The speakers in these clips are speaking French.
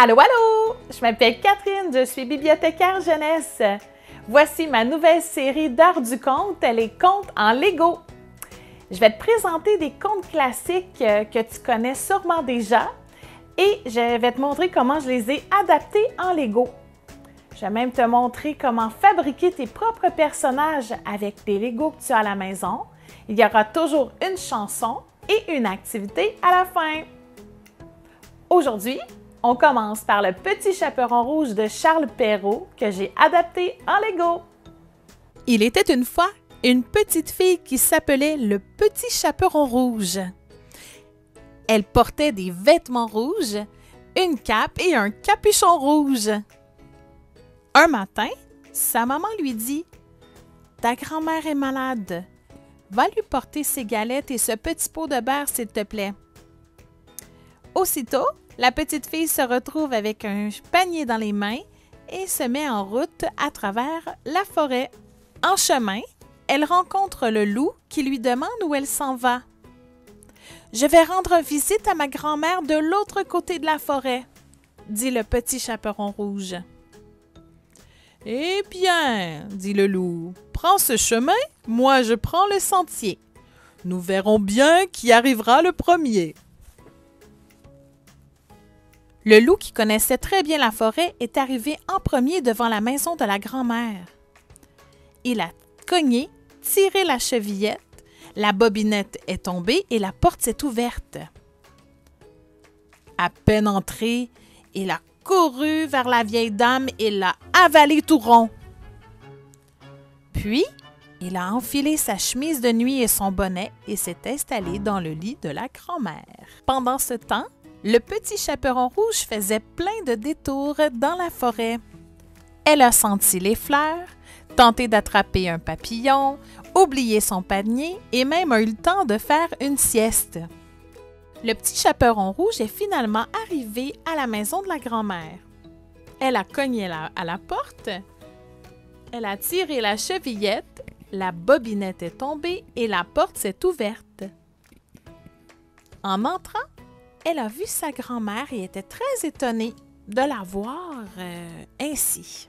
Allô, allô! Je m'appelle Catherine, je suis bibliothécaire jeunesse. Voici ma nouvelle série d'heures du conte, les contes en Lego. Je vais te présenter des contes classiques que tu connais sûrement déjà et je vais te montrer comment je les ai adaptés en Lego. Je vais même te montrer comment fabriquer tes propres personnages avec les Lego que tu as à la maison. Il y aura toujours une chanson et une activité à la fin. Aujourd'hui, on commence par le Petit Chaperon rouge de Charles Perrault que j'ai adapté en Lego. Il était une fois une petite fille qui s'appelait le Petit Chaperon rouge. Elle portait des vêtements rouges, une cape et un capuchon rouge. Un matin, sa maman lui dit « Ta grand-mère est malade. Va lui porter ses galettes et ce petit pot de beurre, s'il te plaît. » Aussitôt, la petite fille se retrouve avec un panier dans les mains et se met en route à travers la forêt. En chemin, elle rencontre le loup qui lui demande où elle s'en va. « Je vais rendre visite à ma grand-mère de l'autre côté de la forêt, » dit le Petit Chaperon rouge. « Eh bien, » dit le loup, « prends ce chemin, moi je prends le sentier. Nous verrons bien qui arrivera le premier. » Le loup, qui connaissait très bien la forêt, est arrivé en premier devant la maison de la grand-mère. Il a cogné, tiré la chevillette, la bobinette est tombée et la porte s'est ouverte. À peine entré, il a couru vers la vieille dame et l'a avalé tout rond. Puis, il a enfilé sa chemise de nuit et son bonnet et s'est installé dans le lit de la grand-mère. Pendant ce temps, le Petit Chaperon rouge faisait plein de détours dans la forêt. Elle a senti les fleurs, tenté d'attraper un papillon, oublié son panier et même a eu le temps de faire une sieste. Le Petit Chaperon rouge est finalement arrivé à la maison de la grand-mère. Elle a cogné à la porte, elle a tiré la chevillette, la bobinette est tombée et la porte s'est ouverte. En entrant, elle a vu sa grand-mère et était très étonnée de la voir ainsi.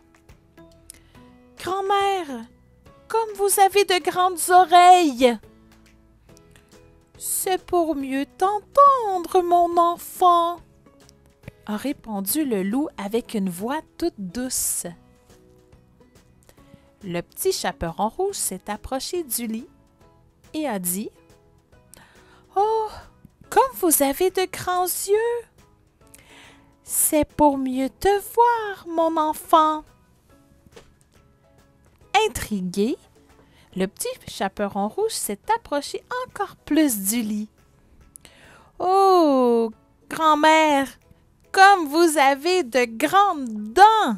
« Grand-mère, comme vous avez de grandes oreilles! »« C'est pour mieux t'entendre, mon enfant, » a répondu le loup avec une voix toute douce. Le Petit Chaperon rouge s'est approché du lit et a dit « Oh! Comme vous avez de grands yeux! C'est pour mieux te voir, mon enfant! » Intrigué, le Petit Chaperon rouge s'est approché encore plus du lit. « Oh, grand-mère, comme vous avez de grandes dents! »«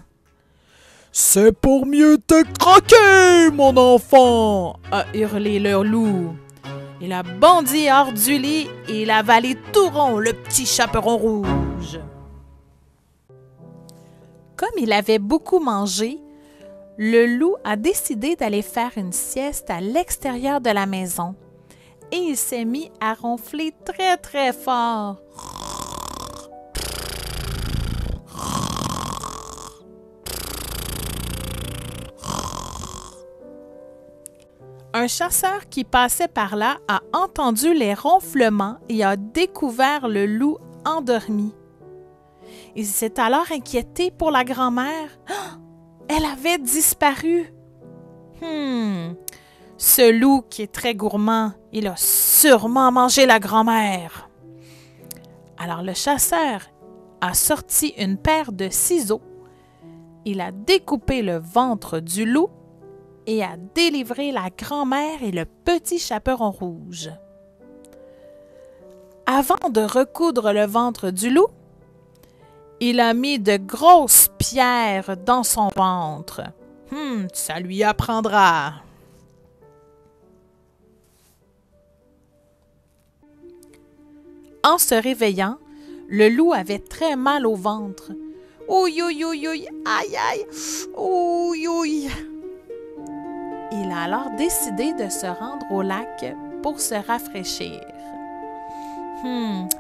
C'est pour mieux te croquer, mon enfant! » a hurlé le loup. Il a bondi hors du lit et il a avalé tout rond le Petit Chaperon rouge. Comme il avait beaucoup mangé, le loup a décidé d'aller faire une sieste à l'extérieur de la maison et il s'est mis à ronfler très très fort. Un chasseur qui passait par là a entendu les ronflements et a découvert le loup endormi. Il s'est alors inquiété pour la grand-mère. Elle avait disparu. Ce loup qui est très gourmand, il a sûrement mangé la grand-mère. Alors le chasseur a sorti une paire de ciseaux. Il a découpé le ventre du loup et a délivré la grand-mère et le Petit Chaperon rouge. Avant de recoudre le ventre du loup, il a mis de grosses pierres dans son ventre. Ça lui apprendra. En se réveillant, le loup avait très mal au ventre. « Ouïe, ouïe, ouïe, ouïe, aïe, aïe, ouïe, ouïe. » Il a alors décidé de se rendre au lac pour se rafraîchir.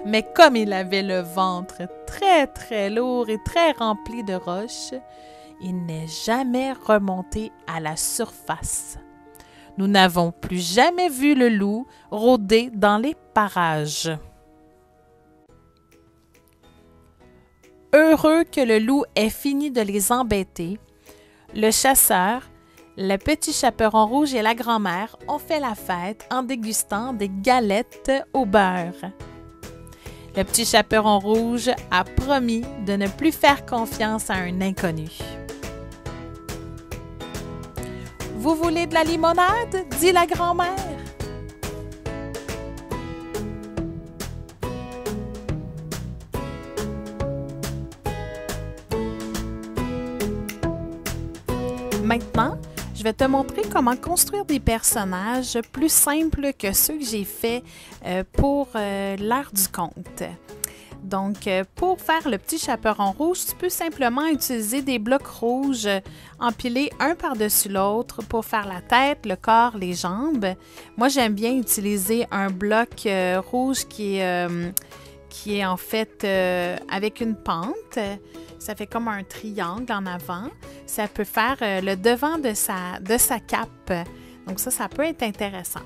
Mais comme il avait le ventre très très lourd et très rempli de roches, il n'est jamais remonté à la surface. Nous n'avons plus jamais vu le loup rôder dans les parages. Heureux que le loup ait fini de les embêter, le chasseur, le petit chaperon rouge et la grand-mère ont fait la fête en dégustant des galettes au beurre. Le petit chaperon rouge a promis de ne plus faire confiance à un inconnu. « Vous voulez de la limonade? » dit la grand-mère. Maintenant, je vais te montrer comment construire des personnages plus simples que ceux que j'ai faits pour l'heure du conte. Donc, pour faire le petit chaperon rouge, tu peux simplement utiliser des blocs rouges empilés un par-dessus l'autre pour faire la tête, le corps, les jambes. Moi, j'aime bien utiliser un bloc rouge qui est en fait avec une pente. Ça fait comme un triangle en avant. Ça peut faire le devant de sa cape. Donc ça peut être intéressant.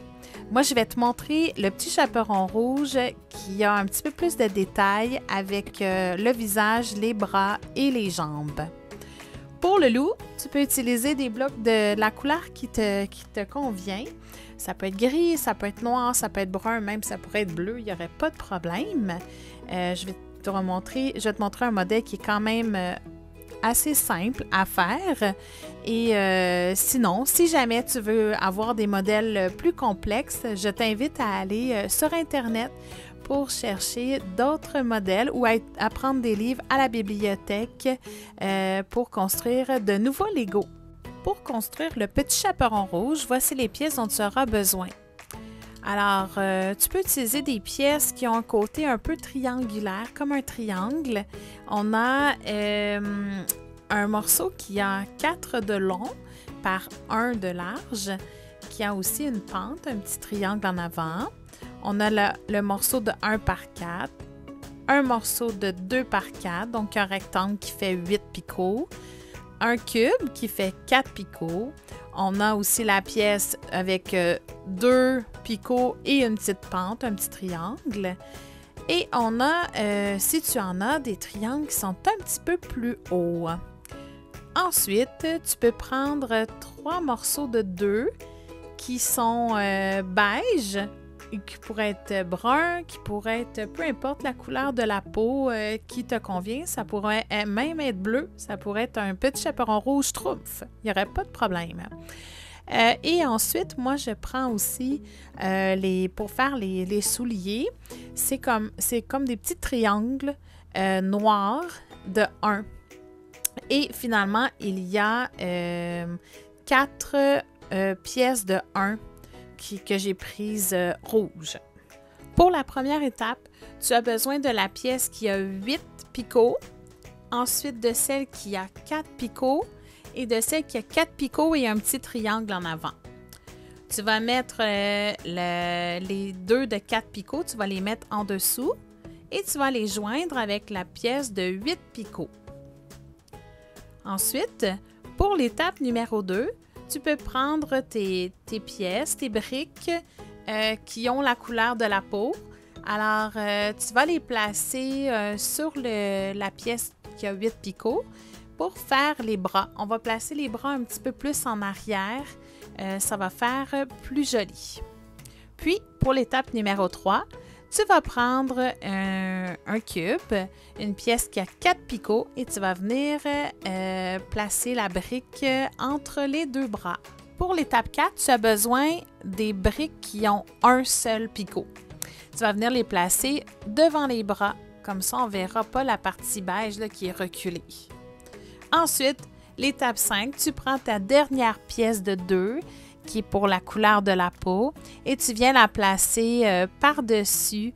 Moi, je vais te montrer le petit chaperon rouge qui a un petit peu plus de détails avec le visage, les bras et les jambes. Pour le loup, tu peux utiliser des blocs de la couleur qui te convient. Ça peut être gris, ça peut être noir, ça peut être brun, même ça pourrait être bleu, il n'y aurait pas de problème. Je vais te montrer un modèle qui est quand même assez simple à faire. Et sinon, si jamais tu veux avoir des modèles plus complexes, je t'invite à aller sur Internet pour chercher d'autres modèles ou à prendre des livres à la bibliothèque pour construire de nouveaux Legos. Pour construire le petit chaperon rouge, voici les pièces dont tu auras besoin. Alors, tu peux utiliser des pièces qui ont un côté un peu triangulaire, comme un triangle. On a un morceau qui a 4 de long par 1 de large, qui a aussi une pente, un petit triangle en avant. On a le morceau de 1 par 4, un morceau de 2 par 4, donc un rectangle qui fait 8 picots, un cube qui fait 4 picots. On a aussi la pièce avec 2 picots et une petite pente, un petit triangle. Et on a, si tu en as, des triangles qui sont un petit peu plus hauts. Ensuite, tu peux prendre 3 morceaux de 2 qui sont beige, qui pourrait être brun, qui pourrait être peu importe la couleur de la peau qui te convient. Ça pourrait même être bleu, ça pourrait être un petit chaperon rouge Schtroumpf. Il n'y aurait pas de problème. Et ensuite, moi, je prends aussi pour faire les souliers. C'est comme des petits triangles noirs de 1. Et finalement, il y a 4 pièces de 1 que j'ai prises rouges. Pour la première étape, tu as besoin de la pièce qui a 8 picots, ensuite de celle qui a 4 picots et de celle qui a 4 picots et un petit triangle en avant. Tu vas mettre les 2 de 4 picots, tu vas les mettre en dessous et tu vas les joindre avec la pièce de 8 picots. Ensuite, pour l'étape numéro 2, tu peux prendre tes pièces, tes briques qui ont la couleur de la peau. Alors, tu vas les placer sur la pièce qui a 8 picots pour faire les bras. On va placer les bras un petit peu plus en arrière. Ça va faire plus joli. Puis, pour l'étape numéro 3, tu vas prendre un cube, une pièce qui a 4 picots et tu vas venir placer la brique entre les 2 bras. Pour l'étape 4, tu as besoin des briques qui ont un seul picot. Tu vas venir les placer devant les bras. Comme ça, on ne verra pas la partie beige là, qui est reculée. Ensuite, l'étape 5, tu prends ta dernière pièce de 2 qui est pour la couleur de la peau et tu viens la placer par-dessus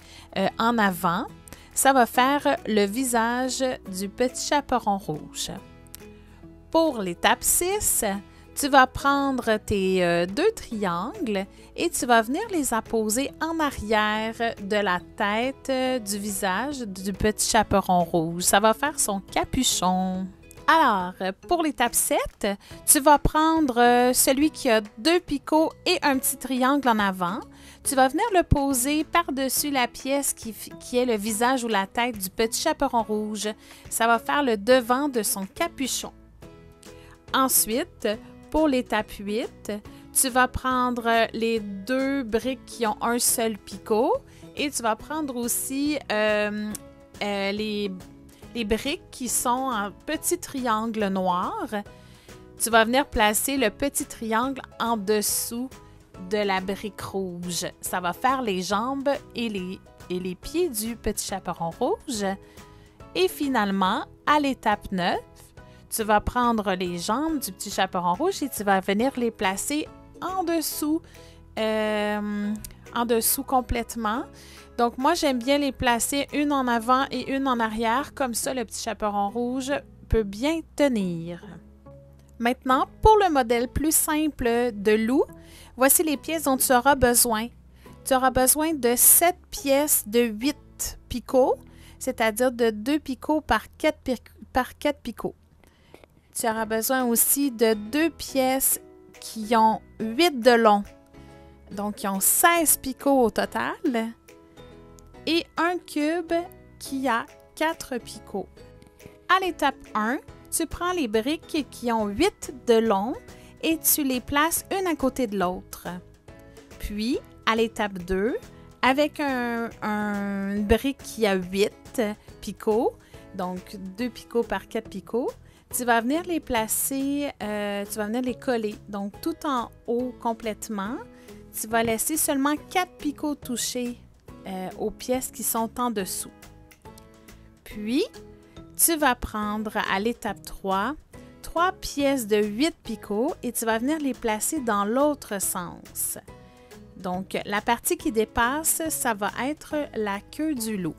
en avant. Ça va faire le visage du petit chaperon rouge. Pour l'étape 6, Tu vas prendre tes deux triangles et tu vas venir les apposer en arrière de la tête du visage du petit chaperon rouge. Ça va faire son capuchon. Alors, pour l'étape 7, tu vas prendre celui qui a deux picots et un petit triangle en avant. Tu vas venir le poser par-dessus la pièce qui est le visage ou la tête du petit chaperon rouge. Ça va faire le devant de son capuchon. Ensuite, pour l'étape 8, tu vas prendre les deux briques qui ont un seul picot et tu vas prendre aussi les briques qui sont en petit triangle noir. Tu vas venir placer le petit triangle en dessous de la brique rouge. Ça va faire les jambes et les pieds du petit chaperon rouge. Et finalement, à l'étape 9, tu vas prendre les jambes du petit chaperon rouge et tu vas venir les placer en dessous complètement. Donc, moi, j'aime bien les placer une en avant et une en arrière. Comme ça, le petit chaperon rouge peut bien tenir. Maintenant, pour le modèle plus simple de loup, voici les pièces dont tu auras besoin. Tu auras besoin de 7 pièces de 8 picots, c'est-à-dire de 2 picots par 4 picots. Tu auras besoin aussi de 2 pièces qui ont 8 de long, donc qui ont 16 picots au total, et un cube qui a 4 picots. À l'étape 1, tu prends les briques qui ont 8 de long et tu les places une à côté de l'autre. Puis, à l'étape 2, avec une brique qui a 8 picots, donc 2 picots par 4 picots, tu vas venir les placer, tu vas venir les coller, donc tout en haut complètement. Tu vas laisser seulement 4 picots touchés aux pièces qui sont en dessous. Puis, tu vas prendre à l'étape 3 pièces de 8 picots et tu vas venir les placer dans l'autre sens. Donc, la partie qui dépasse, ça va être la queue du loup.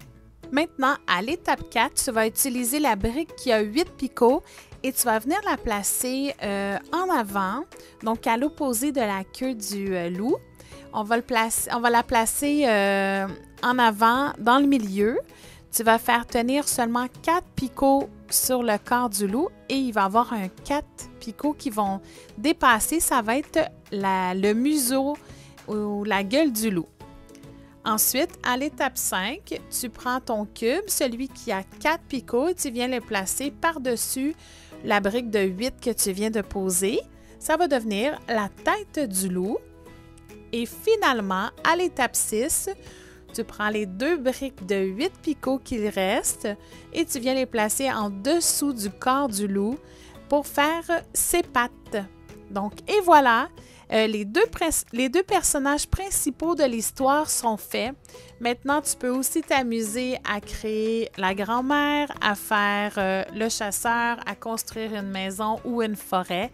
Maintenant, à l'étape 4, tu vas utiliser la brique qui a 8 picots et tu vas venir la placer en avant, donc à l'opposé de la queue du loup. On va la placer en avant, dans le milieu. Tu vas faire tenir seulement 4 picots sur le corps du loup et il va y avoir 4 picots qui vont dépasser. Ça va être le museau ou la gueule du loup. Ensuite, à l'étape 5, tu prends ton cube, celui qui a 4 picots, et tu viens le placer par-dessus la brique de 8 que tu viens de poser. Ça va devenir la tête du loup. Et finalement, à l'étape 6, tu prends les 2 briques de 8 picots qu'il reste et tu viens les placer en dessous du corps du loup pour faire ses pattes. Donc, et voilà, les deux personnages principaux de l'histoire sont faits. Maintenant, tu peux aussi t'amuser à créer la grand-mère, à faire le chasseur, à construire une maison ou une forêt.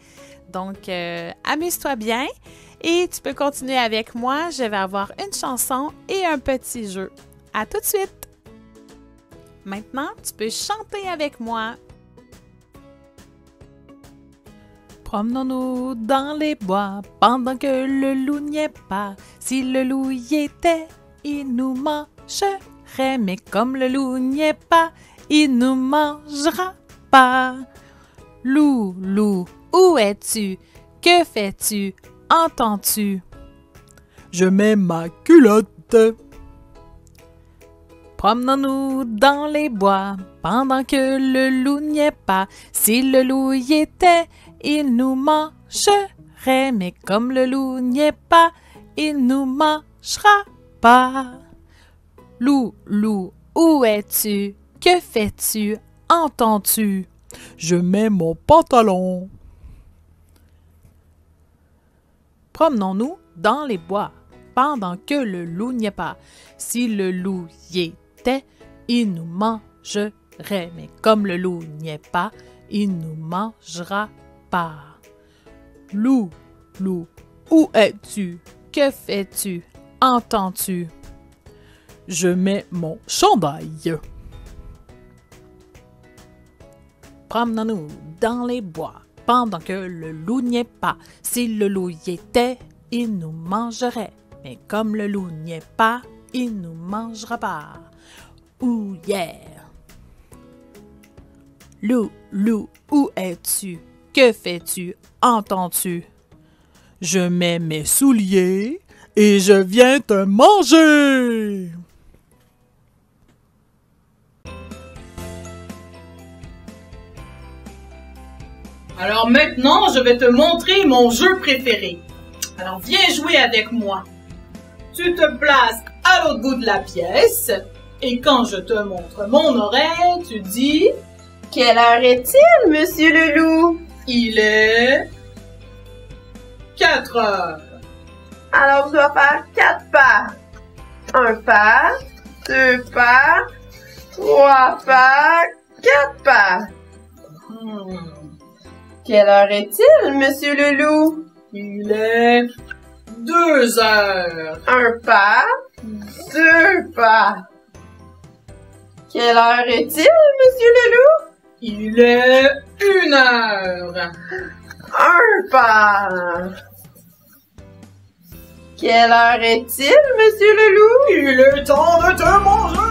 Donc, amuse-toi bien et tu peux continuer avec moi. Je vais avoir une chanson et un petit jeu. À tout de suite! Maintenant, tu peux chanter avec moi. Promenons-nous dans les bois pendant que le loup n'y est pas. Si le loup y était, il nous mangerait. Mais comme le loup n'y est pas, il nous mangera pas. Loup, loup, où es-tu? Que fais-tu? Entends-tu? Je mets ma culotte. Promenons-nous dans les bois pendant que le loup n'y est pas. Si le loup y était, il nous mangerait. Mais comme le loup n'y est pas, il nous mangera pas. Loup, loup, où es-tu? Que fais-tu? Entends-tu? Je mets mon pantalon. Promenons-nous dans les bois pendant que le loup n'y est pas. Si le loup y était, il nous mangerait. Mais comme le loup n'y est pas, il nous mangera pas. Loup, loup, où es-tu? Que fais-tu? Entends-tu? Je mets mon chandail. Promenons-nous dans les bois pendant que le loup n'y est pas. Si le loup y était, il nous mangerait. Mais comme le loup n'y est pas, il nous mangera pas. Ouh yeah! Loup, loup, où es-tu? Que fais-tu? Entends-tu? Je mets mes souliers et je viens te manger! Alors maintenant, je vais te montrer mon jeu préféré. Alors viens jouer avec moi. Tu te places à l'autre bout de la pièce et quand je te montre mon oreille, tu dis... Quelle heure est-il, monsieur le loup? Il est 4 heures. Alors, je dois faire 4 pas. 1 pas, 2 pas, 3 pas, 4 pas. Quelle heure est-il, monsieur le loup? Il est 2 heures. 1 pas, 2 pas. Quelle heure est-il, monsieur le loup? Il est 1 heure. 1 pas. Quelle heure est-il, monsieur le loup? Il est temps de te manger.